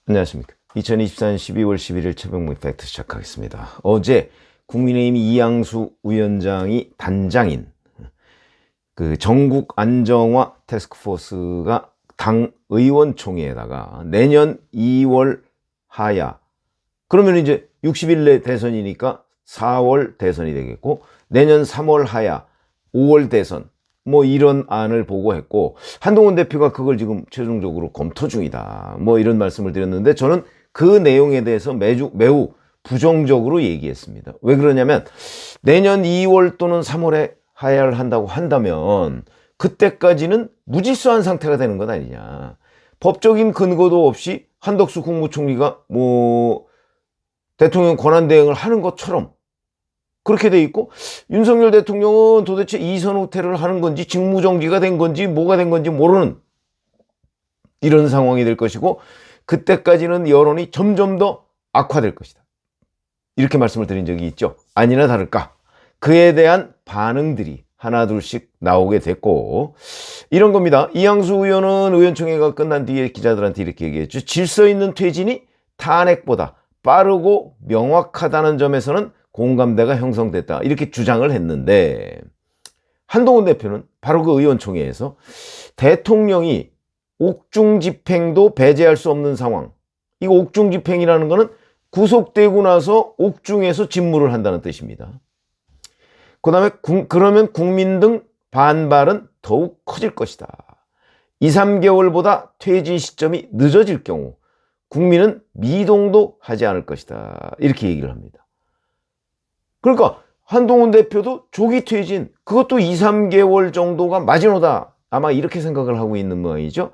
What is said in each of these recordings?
안녕하십니까. 2024년 12월 11일 최병무 팩트 시작하겠습니다. 어제 국민의힘 이양수 위원장이 단장인 그 전국 안정화 태스크포스가 당 의원총회에다가 내년 2월 하야, 그러면 이제 60일 내 대선이니까 4월 대선이 되겠고, 내년 3월 하야, 5월 대선, 뭐 이런 안을 보고했고, 한동훈 대표가 그걸 지금 최종적으로 검토 중이다, 뭐 이런 말씀을 드렸는데, 저는 그 내용에 대해서 매우 부정적으로 얘기했습니다. 왜 그러냐면, 내년 2월 또는 3월에 하야를 한다고 한다면 그때까지는 무질서한 상태가 되는 것 아니냐. 법적인 근거도 없이 한덕수 국무총리가 뭐 대통령 권한대행을 하는 것처럼 그렇게 돼 있고, 윤석열 대통령은 도대체 이선 후퇴를 하는 건지 직무정지가 된 건지 뭐가 된 건지 모르는 이런 상황이 될 것이고, 그때까지는 여론이 점점 더 악화될 것이다, 이렇게 말씀을 드린 적이 있죠. 아니나 다를까 그에 대한 반응들이 하나 둘씩 나오게 됐고, 이런 겁니다. 이양수 의원은 의원총회가 끝난 뒤에 기자들한테 이렇게 얘기했죠. 질서 있는 퇴진이 탄핵보다 빠르고 명확하다는 점에서는 공감대가 형성됐다, 이렇게 주장을 했는데, 한동훈 대표는 바로 그 의원총회에서 대통령이 옥중 집행도 배제할 수 없는 상황, 이거 옥중 집행이라는 거는 구속되고 나서 옥중에서 직무를 한다는 뜻입니다. 그 다음에 그러면 국민 등 반발은 더욱 커질 것이다. 2, 3개월보다 퇴진 시점이 늦어질 경우 국민은 미동도 하지 않을 것이다, 이렇게 얘기를 합니다. 그러니까 한동훈 대표도 조기 퇴진, 그것도 2, 3개월 정도가 마지노다, 아마 이렇게 생각을 하고 있는 모양이죠.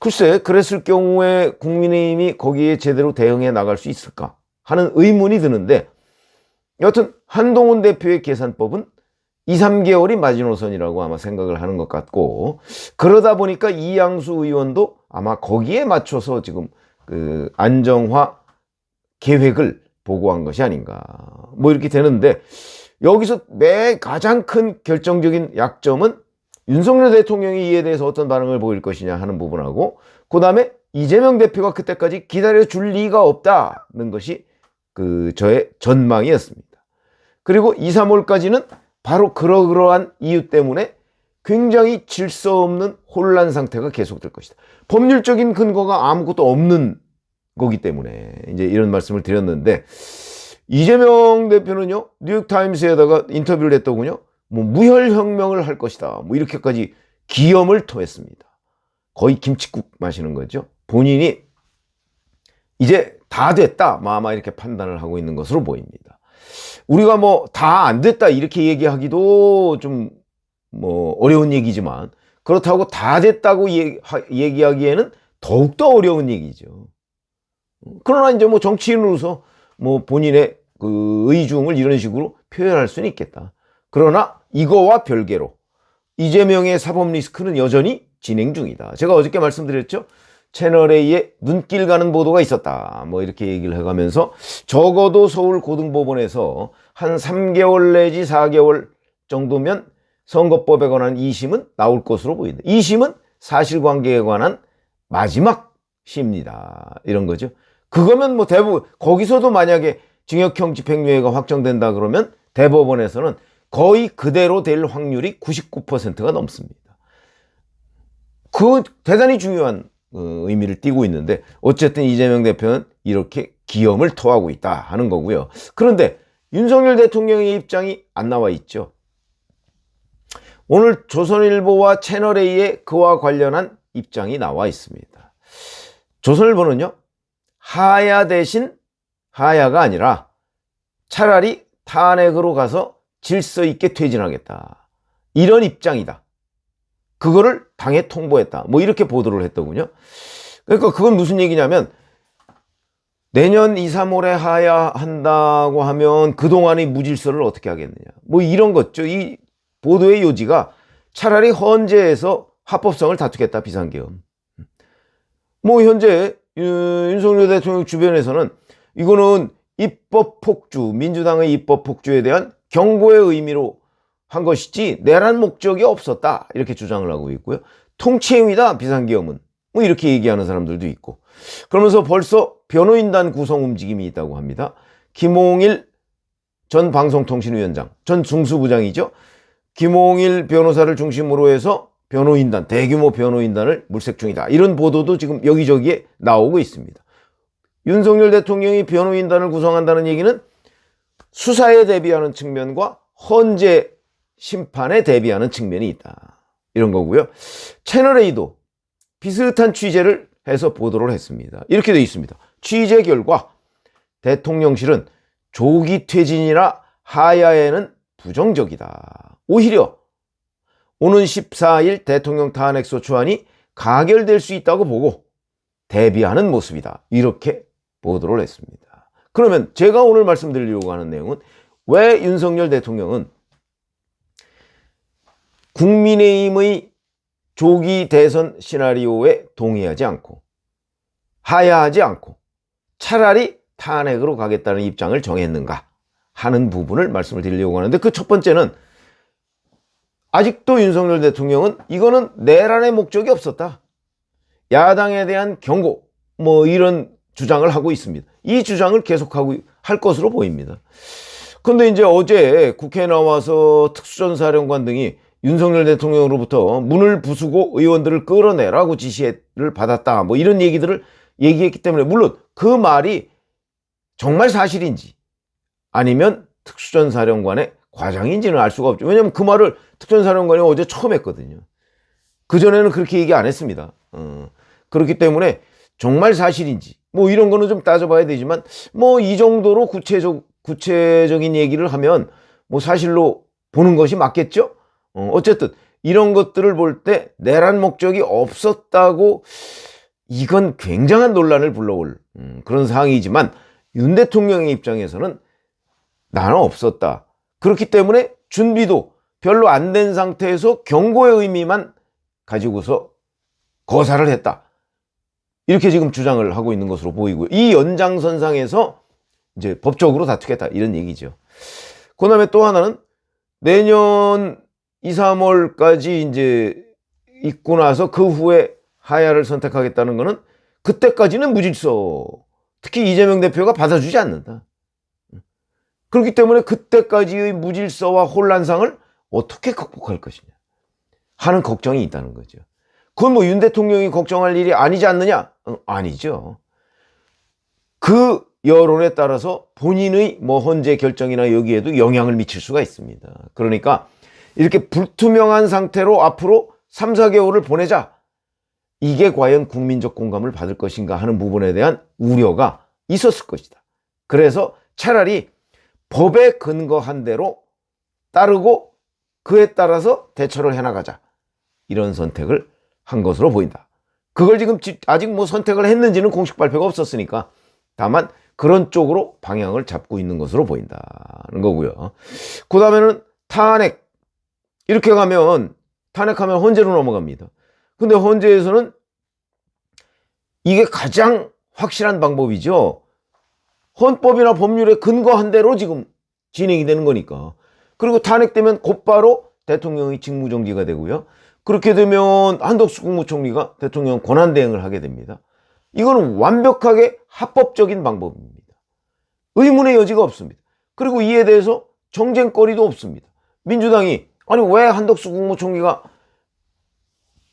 글쎄, 그랬을 경우에 국민의힘이 거기에 제대로 대응해 나갈 수 있을까 하는 의문이 드는데, 여하튼 한동훈 대표의 계산법은 2, 3개월이 마지노선이라고 아마 생각을 하는 것 같고, 그러다 보니까 이양수 의원도 아마 거기에 맞춰서 지금 그 안정화 계획을 보고한 것이 아닌가, 뭐 이렇게 되는데, 여기서 가장 큰 결정적인 약점은 윤석열 대통령이 이에 대해서 어떤 반응을 보일 것이냐 하는 부분하고, 그 다음에 이재명 대표가 그때까지 기다려줄 리가 없다는 것이 그 저의 전망이었습니다. 그리고 2, 3월까지는 바로 그러한 이유 때문에 굉장히 질서 없는 혼란 상태가 계속될 것이다. 법률적인 근거가 아무것도 없는 거기 때문에 이제 이런 말씀을 드렸는데, 이재명 대표는요, 뉴욕타임스에다가 인터뷰를 했더군요. 뭐 무혈혁명을 할 것이다, 뭐 이렇게까지 기염을 토했습니다. 거의 김칫국 마시는 거죠. 본인이 이제 다 됐다, 아마 이렇게 판단을 하고 있는 것으로 보입니다. 우리가 뭐 다 안 됐다 이렇게 얘기하기도 좀 뭐 어려운 얘기지만, 그렇다고 다 됐다고 얘기하기에는 더욱더 어려운 얘기죠. 그러나 이제 뭐 정치인으로서 뭐 본인의 그 의중을 이런 식으로 표현할 수는 있겠다. 그러나 이거와 별개로 이재명의 사법 리스크는 여전히 진행 중이다. 제가 어저께 말씀드렸죠. 채널A에 눈길 가는 보도가 있었다, 뭐 이렇게 얘기를 해가면서 적어도 서울고등법원에서 한 3개월 내지 4개월 정도면 선거법에 관한 2심은 나올 것으로 보인다. 2심은 사실관계에 관한 마지막 시입니다, 이런 거죠. 그거면 뭐 대부분 거기서도 만약에 징역형 집행유예가 확정된다 그러면 대법원에서는 거의 그대로 될 확률이 99%가 넘습니다. 그 대단히 중요한 의미를 띠고 있는데, 어쨌든 이재명 대표는 이렇게 기염을 토하고 있다 하는 거고요. 그런데 윤석열 대통령의 입장이 안 나와 있죠. 오늘 조선일보와 채널A에 그와 관련한 입장이 나와 있습니다. 조선일보는요, 하야 대신 하야가 아니라 차라리 탄핵으로 가서 질서 있게 퇴진하겠다, 이런 입장이다, 그거를 당에 통보했다, 뭐 이렇게 보도를 했더군요. 그러니까 그건 무슨 얘기냐면, 내년 2, 3월에 하야한다고 하면 그동안의 무질서를 어떻게 하겠느냐, 뭐 이런 거죠. 이 보도의 요지가 차라리 헌재에서 합법성을 다투겠다, 비상계엄. 뭐 현재 윤석열 대통령 주변에서는 이거는 입법 폭주, 민주당의 입법 폭주에 대한 경고의 의미로 한 것이지 내란 목적이 없었다, 이렇게 주장을 하고 있고요. 통치행위다 비상계엄은. 뭐 이렇게 얘기하는 사람들도 있고. 그러면서 벌써 변호인단 구성 움직임이 있다고 합니다. 김홍일 전 방송통신위원장, 전 중수부장이죠. 김홍일 변호사를 중심으로 해서 변호인단, 대규모 변호인단을 물색 중이다. 이런 보도도 지금 여기저기에 나오고 있습니다. 윤석열 대통령이 변호인단을 구성한다는 얘기는 수사에 대비하는 측면과 헌재 심판에 대비하는 측면이 있다. 이런 거고요. 채널A도 비슷한 취재를 해서 보도를 했습니다. 이렇게 되어 있습니다. 취재 결과 대통령실은 조기 퇴진이나 하야에는 부정적이다. 오히려 오는 14일 대통령 탄핵소추안이 가결될 수 있다고 보고 대비하는 모습이다. 이렇게 보도를 했습니다. 그러면 제가 오늘 말씀드리려고 하는 내용은 왜 윤석열 대통령은 국민의힘의 조기 대선 시나리오에 동의하지 않고 하야하지 않고 차라리 탄핵으로 가겠다는 입장을 정했는가 하는 부분을 말씀을 드리려고 하는데, 그 첫 번째는 아직도 윤석열 대통령은 이거는 내란의 목적이 없었다. 야당에 대한 경고 뭐 이런 주장을 하고 있습니다. 이 주장을 계속하고 할 것으로 보입니다. 그런데 이제 어제 국회에 나와서 특수전사령관 등이 윤석열 대통령으로부터 문을 부수고 의원들을 끌어내라고 지시를 받았다. 뭐 이런 얘기들을 얘기했기 때문에 물론 그 말이 정말 사실인지 아니면 특수전사령관의 과장인지는 알 수가 없죠. 왜냐하면 그 말을 특전사령관이 어제 처음 했거든요. 그전에는 그렇게 얘기 안 했습니다. 그렇기 때문에 정말 사실인지 뭐 이런 거는 좀 따져봐야 되지만 뭐 이 정도로 구체적인 얘기를 하면 뭐 사실로 보는 것이 맞겠죠. 어쨌든 이런 것들을 볼 때 내란 목적이 없었다고 이건 굉장한 논란을 불러올 그런 상황이지만 윤 대통령의 입장에서는 나는 없었다. 그렇기 때문에 준비도 별로 안 된 상태에서 경고의 의미만 가지고서 거사를 했다. 이렇게 지금 주장을 하고 있는 것으로 보이고요. 이 연장선상에서 이제 법적으로 다투겠다 이런 얘기죠. 그 다음에 또 하나는 내년 2, 3월까지 이제 있고 나서 그 후에 하야를 선택하겠다는 거는 그때까지는 무질서, 특히 이재명 대표가 받아주지 않는다. 그렇기 때문에 그때까지의 무질서와 혼란상을 어떻게 극복할 것이냐 하는 걱정이 있다는 거죠. 그건 뭐 윤 대통령이 걱정할 일이 아니지 않느냐? 아니죠. 그 여론에 따라서 본인의 뭐 헌재 결정이나 여기에도 영향을 미칠 수가 있습니다. 그러니까 이렇게 불투명한 상태로 앞으로 3, 4개월을 보내자. 이게 과연 국민적 공감을 받을 것인가 하는 부분에 대한 우려가 있었을 것이다. 그래서 차라리 법에 근거한 대로 따르고 그에 따라서 대처를 해나가자. 이런 선택을 한 것으로 보인다. 그걸 지금 아직 뭐 선택을 했는지는 공식 발표가 없었으니까 다만 그런 쪽으로 방향을 잡고 있는 것으로 보인다는 거고요. 그 다음에는 탄핵. 이렇게 가면 탄핵하면 헌재로 넘어갑니다. 근데 헌재에서는 이게 가장 확실한 방법이죠. 헌법이나 법률에 근거한 대로 지금 진행이 되는 거니까. 그리고 탄핵되면 곧바로 대통령이 직무정지가 되고요. 그렇게 되면 한덕수 국무총리가 대통령 권한대행을 하게 됩니다. 이거는 완벽하게 합법적인 방법입니다. 의문의 여지가 없습니다. 그리고 이에 대해서 정쟁거리도 없습니다. 민주당이 아니 왜 한덕수 국무총리가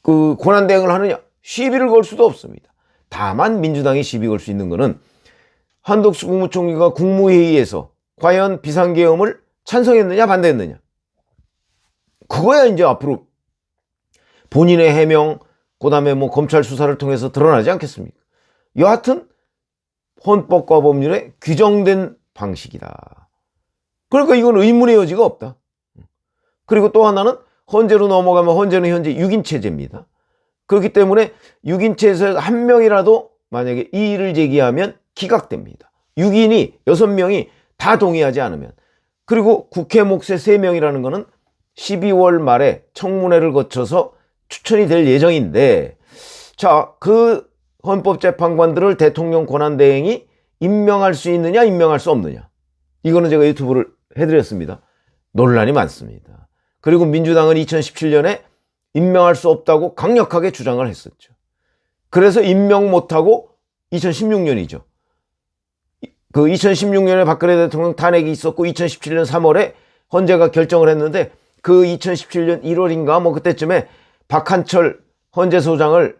그 권한대행을 하느냐? 시비를 걸 수도 없습니다. 다만 민주당이 시비 걸 수 있는 것은 한덕수 국무총리가 국무회의에서 과연 비상계엄을 찬성했느냐 반대했느냐. 그거야 이제 앞으로 본인의 해명, 그 다음에 뭐 검찰 수사를 통해서 드러나지 않겠습니까? 여하튼 헌법과 법률에 규정된 방식이다. 그러니까 이건 의문의 여지가 없다. 그리고 또 하나는 헌재로 넘어가면 헌재는 현재 6인 체제입니다. 그렇기 때문에 6인 체제에서 한 명이라도 만약에 이의를 제기하면 기각됩니다. 6인이 6명이 다 동의하지 않으면. 그리고 국회 몫의 3명이라는 것은 12월 말에 청문회를 거쳐서 추천이 될 예정인데, 자, 그 헌법재판관들을 대통령 권한대행이 임명할 수 있느냐 임명할 수 없느냐. 이거는 제가 유튜브를 해드렸습니다. 논란이 많습니다. 그리고 민주당은 2017년에 임명할 수 없다고 강력하게 주장을 했었죠. 그래서 임명 못하고 2016년이죠. 그 2016년에 박근혜 대통령 탄핵이 있었고 2017년 3월에 헌재가 결정을 했는데 그 2017년 1월인가 뭐 그때쯤에 박한철 헌재소장을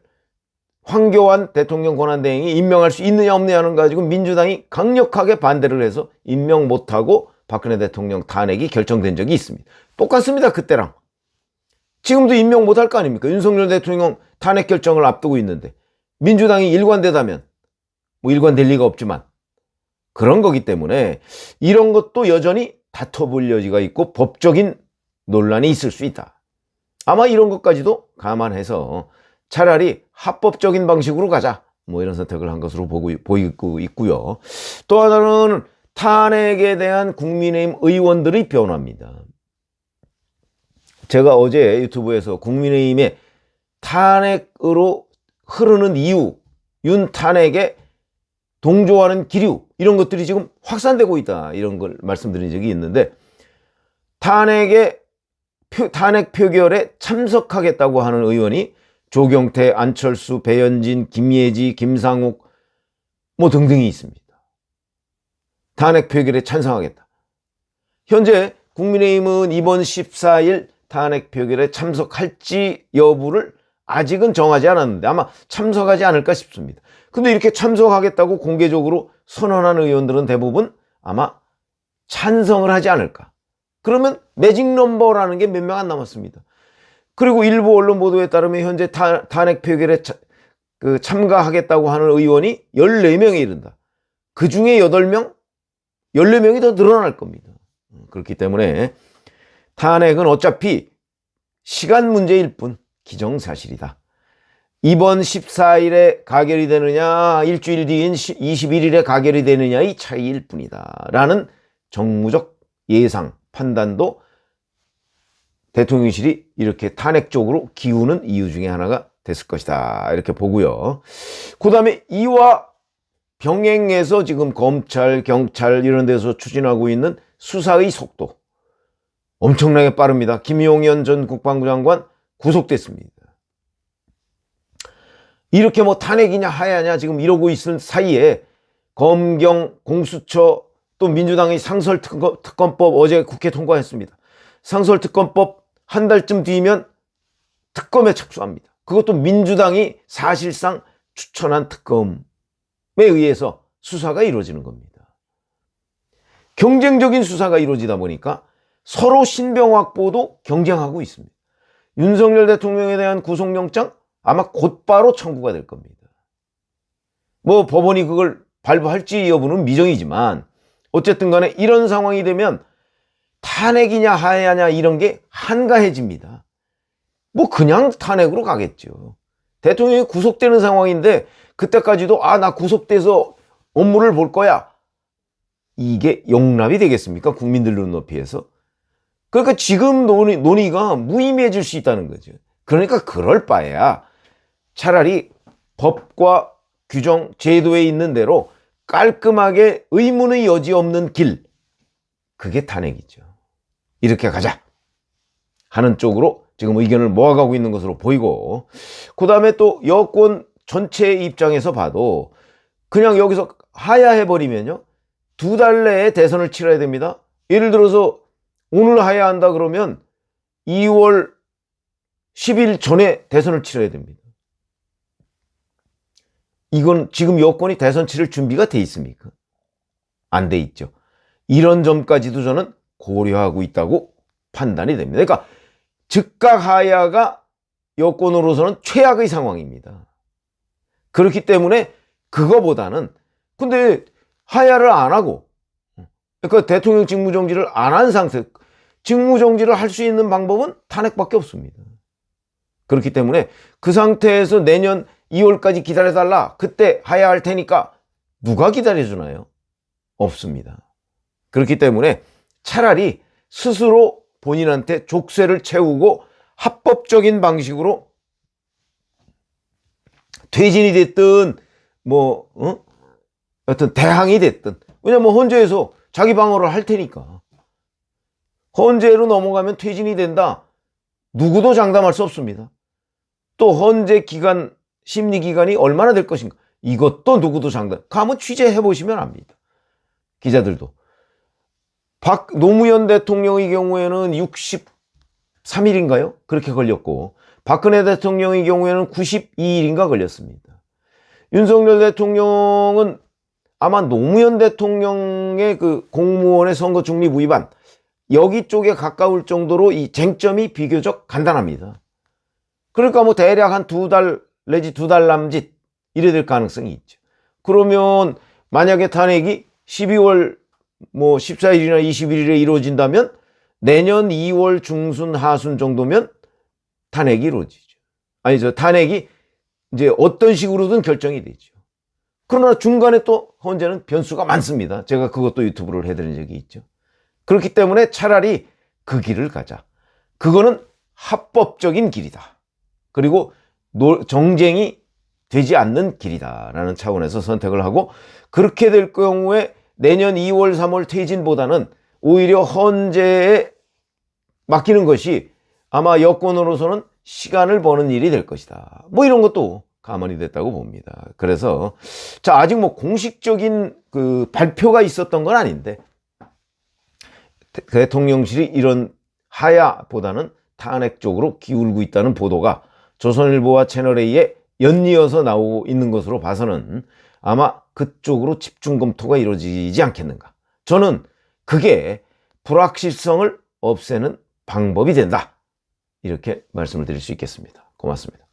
황교안 대통령 권한대행이 임명할 수 있느냐 없느냐는 가지고 민주당이 강력하게 반대를 해서 임명 못하고 박근혜 대통령 탄핵이 결정된 적이 있습니다. 똑같습니다. 그때랑. 지금도 임명 못할 거 아닙니까? 윤석열 대통령 탄핵 결정을 앞두고 있는데 민주당이 일관되다면 뭐 일관될 리가 없지만 그런 거기 때문에 이런 것도 여전히 다퉈볼 여지가 있고 법적인 논란이 있을 수 있다. 아마 이런 것까지도 감안해서 차라리 합법적인 방식으로 가자. 뭐 이런 선택을 한 것으로 보이고 있고요. 또 하나는 탄핵에 대한 국민의힘 의원들의 변화입니다. 제가 어제 유튜브에서 국민의힘의 탄핵으로 흐르는 이유, 윤 탄핵에 동조하는 기류 이런 것들이 지금 확산되고 있다. 이런 걸 말씀드린 적이 있는데 탄핵 표결에 참석하겠다고 하는 의원이 조경태, 안철수, 배현진, 김예지, 김상욱 뭐 등등이 있습니다. 탄핵 표결에 찬성하겠다. 현재 국민의힘은 이번 14일 탄핵 표결에 참석할지 여부를 아직은 정하지 않았는데 아마 참석하지 않을까 싶습니다. 근데 이렇게 참석하겠다고 공개적으로 선언한 의원들은 대부분 아마 찬성을 하지 않을까. 그러면 매직 넘버라는 게 몇 명 안 남았습니다. 그리고 일부 언론 보도에 따르면 현재 탄핵 표결에 참가하겠다고 하는 의원이 14명에 이른다. 그 중에 8명? 14명이 더 늘어날 겁니다. 그렇기 때문에 탄핵은 어차피 시간 문제일 뿐 기정사실이다. 이번 14일에 가결이 되느냐 일주일 뒤인 21일에 가결이 되느냐의 차이일 뿐이다. 라는 정무적 예상, 판단도 대통령실이 이렇게 탄핵 쪽으로 기우는 이유 중에 하나가 됐을 것이다. 이렇게 보고요. 그 다음에 이와 병행해서 지금 검찰, 경찰 이런 데서 추진하고 있는 수사의 속도 엄청나게 빠릅니다. 김용현 전 국방부 장관 구속됐습니다. 이렇게 뭐 탄핵이냐 하야냐 지금 이러고 있을 사이에 검경, 공수처 또 민주당의 상설특검법 어제 국회 통과했습니다. 상설특검법 한 달쯤 뒤면 특검에 착수합니다. 그것도 민주당이 사실상 추천한 특검에 의해서 수사가 이루어지는 겁니다. 경쟁적인 수사가 이루어지다 보니까 서로 신병 확보도 경쟁하고 있습니다. 윤석열 대통령에 대한 구속영장 아마 곧바로 청구가 될 겁니다. 뭐 법원이 그걸 발부할지 여부는 미정이지만 어쨌든 간에 이런 상황이 되면 탄핵이냐 하야냐 이런 게 한가해집니다. 뭐 그냥 탄핵으로 가겠죠. 대통령이 구속되는 상황인데 그때까지도 나 구속돼서 업무를 볼 거야. 이게 용납이 되겠습니까? 국민들 눈높이에서. 그러니까 지금 논의가 무의미해질 수 있다는 거죠. 그러니까 그럴 바에야 차라리 법과 규정, 제도에 있는 대로 깔끔하게 의문의 여지 없는 길, 그게 탄핵이죠. 이렇게 가자 하는 쪽으로 지금 의견을 모아가고 있는 것으로 보이고, 그 다음에 또 여권 전체의 입장에서 봐도 그냥 여기서 하야해버리면요 2달 내에 대선을 치러야 됩니다. 예를 들어서 오늘 하야한다 그러면 2월 10일 전에 대선을 치러야 됩니다. 이건 지금 여권이 대선 치를 준비가 돼 있습니까? 안 돼 있죠. 이런 점까지도 저는 고려하고 있다고 판단이 됩니다. 그러니까 즉각 하야가 여권으로서는 최악의 상황입니다. 그렇기 때문에 그거보다는 근데 하야를 안 하고 그러니까 대통령 직무정지를 안 한 상태, 직무정지를 할 수 있는 방법은 탄핵밖에 없습니다. 그렇기 때문에 그 상태에서 내년 2월까지 기다려달라, 그때 하야할 테니까 누가 기다려주나요? 없습니다. 그렇기 때문에 차라리 스스로 본인한테 족쇄를 채우고 합법적인 방식으로 퇴진이 됐든 어떤 대항이 됐든, 왜냐면 헌재에서 자기 방어를 할 테니까. 헌재로 넘어가면 퇴진이 된다. 누구도 장담할 수 없습니다. 또 헌재 기간, 심리 기간이 얼마나 될 것인가, 이것도 누구도 장담. 한번 취재해 보시면 압니다. 기자들도. 노무현 대통령의 경우에는 63일인가요? 그렇게 걸렸고, 박근혜 대통령의 경우에는 92일인가 걸렸습니다. 윤석열 대통령은 아마 노무현 대통령의 그 공무원의 선거 중립 위반, 여기 쪽에 가까울 정도로 이 쟁점이 비교적 간단합니다. 그러니까 뭐 대략 한 2달 내지 2달 남짓 이래 될 가능성이 있죠. 그러면 만약에 탄핵이 12월 뭐 14일이나 21일에 이루어진다면 내년 2월 중순 하순 정도면 탄핵이 이루어지죠. 아니죠. 탄핵이 이제 어떤 식으로든 결정이 되죠. 그러나 중간에 또 헌재는 변수가 많습니다. 제가 그것도 유튜브를 해드린 적이 있죠. 그렇기 때문에 차라리 그 길을 가자. 그거는 합법적인 길이다. 그리고 정쟁이 되지 않는 길이다라는 차원에서 선택을 하고, 그렇게 될 경우에 내년 2월 3월 퇴진보다는 오히려 헌재에 맡기는 것이 아마 여권으로서는 시간을 버는 일이 될 것이다. 뭐 이런 것도 가만히 됐다고 봅니다. 그래서 자, 아직 뭐 공식적인 그 발표가 있었던 건 아닌데, 대통령실이 이런 하야보다는 탄핵 쪽으로 기울고 있다는 보도가 조선일보와 채널A에 연이어서 나오고 있는 것으로 봐서는 아마 그쪽으로 집중 검토가 이루어지지 않겠는가. 저는 그게 불확실성을 없애는 방법이 된다, 이렇게 말씀을 드릴 수 있겠습니다. 고맙습니다.